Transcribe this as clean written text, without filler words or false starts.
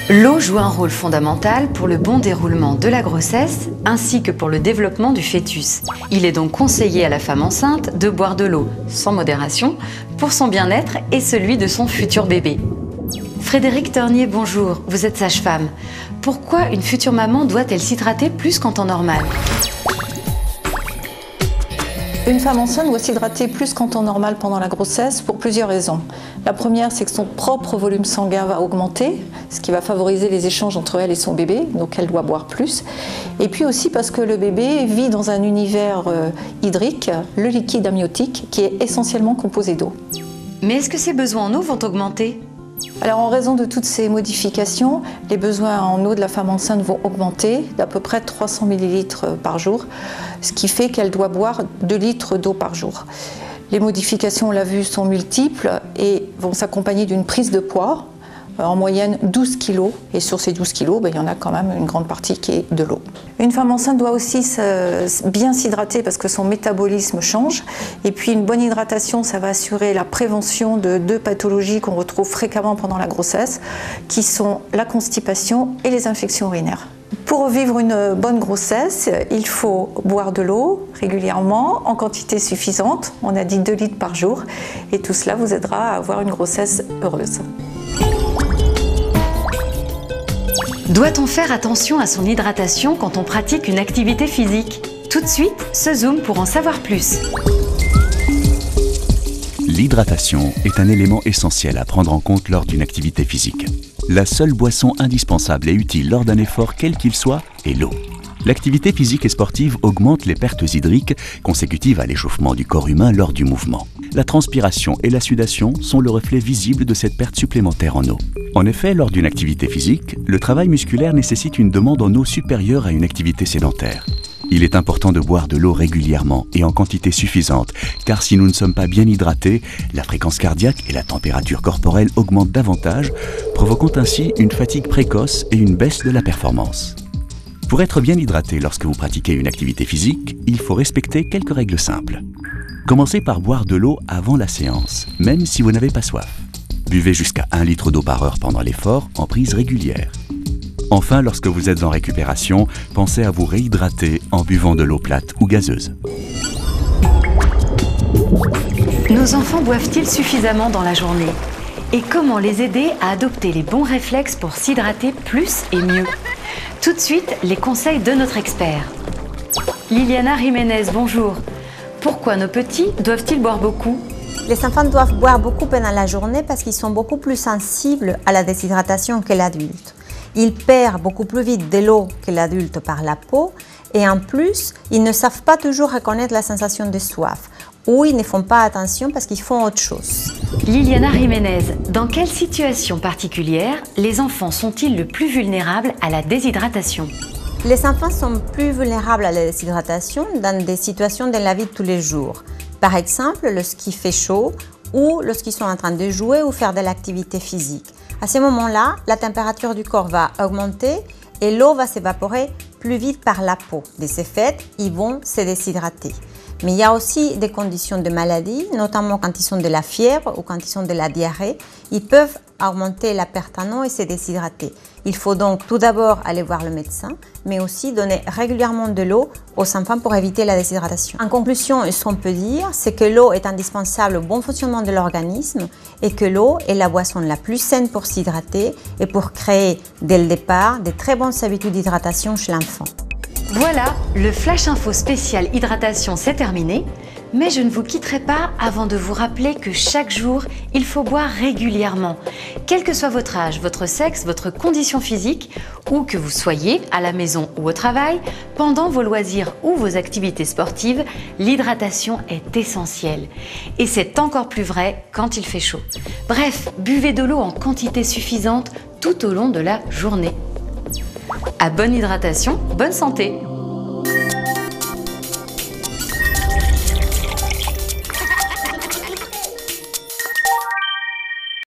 L'eau joue un rôle fondamental pour le bon déroulement de la grossesse ainsi que pour le développement du fœtus. Il est donc conseillé à la femme enceinte de boire de l'eau sans modération pour son bien-être et celui de son futur bébé. Frédéric Tornier, bonjour, vous êtes sage-femme. Pourquoi une future maman doit-elle s'hydrater plus qu'en temps normal ? Une femme enceinte doit s'hydrater plus qu'en temps normal pendant la grossesse pour plusieurs raisons. La première, c'est que son propre volume sanguin va augmenter, ce qui va favoriser les échanges entre elle et son bébé, donc elle doit boire plus. Et puis aussi parce que le bébé vit dans un univers hydrique, le liquide amniotique, qui est essentiellement composé d'eau. Mais est-ce que ses besoins en eau vont augmenter ? Alors en raison de toutes ces modifications, les besoins en eau de la femme enceinte vont augmenter d'à peu près 300 ml par jour, ce qui fait qu'elle doit boire 2 litres d'eau par jour. Les modifications, on l'a vu, sont multiples et vont s'accompagner d'une prise de poids, en moyenne 12 kg. Et sur ces 12 kg, il y en a quand même une grande partie qui est de l'eau. Une femme enceinte doit aussi bien s'hydrater parce que son métabolisme change. Et puis une bonne hydratation, ça va assurer la prévention de 2 pathologies qu'on retrouve fréquemment pendant la grossesse, qui sont la constipation et les infections urinaires. Pour vivre une bonne grossesse, il faut boire de l'eau régulièrement, en quantité suffisante. On a dit 2 litres par jour. Et tout cela vous aidera à avoir une grossesse heureuse. Doit-on faire attention à son hydratation quand on pratique une activité physique ? Tout de suite, ce zoom pour en savoir plus. L'hydratation est un élément essentiel à prendre en compte lors d'une activité physique. La seule boisson indispensable et utile lors d'un effort quel qu'il soit est l'eau. L'activité physique et sportive augmente les pertes hydriques consécutives à l'échauffement du corps humain lors du mouvement. La transpiration et la sudation sont le reflet visible de cette perte supplémentaire en eau. En effet, lors d'une activité physique, le travail musculaire nécessite une demande en eau supérieure à une activité sédentaire. Il est important de boire de l'eau régulièrement et en quantité suffisante, car si nous ne sommes pas bien hydratés, la fréquence cardiaque et la température corporelle augmentent davantage, provoquant ainsi une fatigue précoce et une baisse de la performance. Pour être bien hydraté lorsque vous pratiquez une activité physique, il faut respecter quelques règles simples. Commencez par boire de l'eau avant la séance, même si vous n'avez pas soif. Buvez jusqu'à 1 litre d'eau par heure pendant l'effort, en prise régulière. Enfin, lorsque vous êtes en récupération, pensez à vous réhydrater en buvant de l'eau plate ou gazeuse. Nos enfants boivent-ils suffisamment dans la journée ? Et comment les aider à adopter les bons réflexes pour s'hydrater plus et mieux ? Tout de suite, les conseils de notre expert. Liliana Jiménez, bonjour. Pourquoi nos petits doivent-ils boire beaucoup ? Les enfants doivent boire beaucoup pendant la journée parce qu'ils sont beaucoup plus sensibles à la déshydratation que l'adulte. Ils perdent beaucoup plus vite de l'eau que l'adulte par la peau et en plus, ils ne savent pas toujours reconnaître la sensation de soif ou ils ne font pas attention parce qu'ils font autre chose. Liliana Jiménez, dans quelle situation particulière les enfants sont-ils le plus vulnérables à la déshydratation ? Les enfants sont plus vulnérables à la déshydratation dans des situations de la vie de tous les jours. Par exemple, lorsqu'il fait chaud ou lorsqu'ils sont en train de jouer ou faire de l'activité physique. À ce moment-là, la température du corps va augmenter et l'eau va s'évaporer plus vite par la peau. De ce fait, ils vont se déshydrater. Mais il y a aussi des conditions de maladie, notamment quand ils ont de la fièvre ou quand ils ont de la diarrhée. Ils peuvent augmenter la perte en eau et se déshydrater. Il faut donc tout d'abord aller voir le médecin, mais aussi donner régulièrement de l'eau aux enfants pour éviter la déshydratation. En conclusion, ce qu'on peut dire, c'est que l'eau est indispensable au bon fonctionnement de l'organisme et que l'eau est la boisson la plus saine pour s'hydrater et pour créer dès le départ de très bonnes habitudes d'hydratation chez l'enfant. Voilà, le Flash Info spécial hydratation c'est terminé, mais je ne vous quitterai pas avant de vous rappeler que chaque jour, il faut boire régulièrement. Quel que soit votre âge, votre sexe, votre condition physique, ou que vous soyez à la maison ou au travail, pendant vos loisirs ou vos activités sportives, l'hydratation est essentielle. Et c'est encore plus vrai quand il fait chaud. Bref, buvez de l'eau en quantité suffisante tout au long de la journée. À bonne hydratation, bonne santé!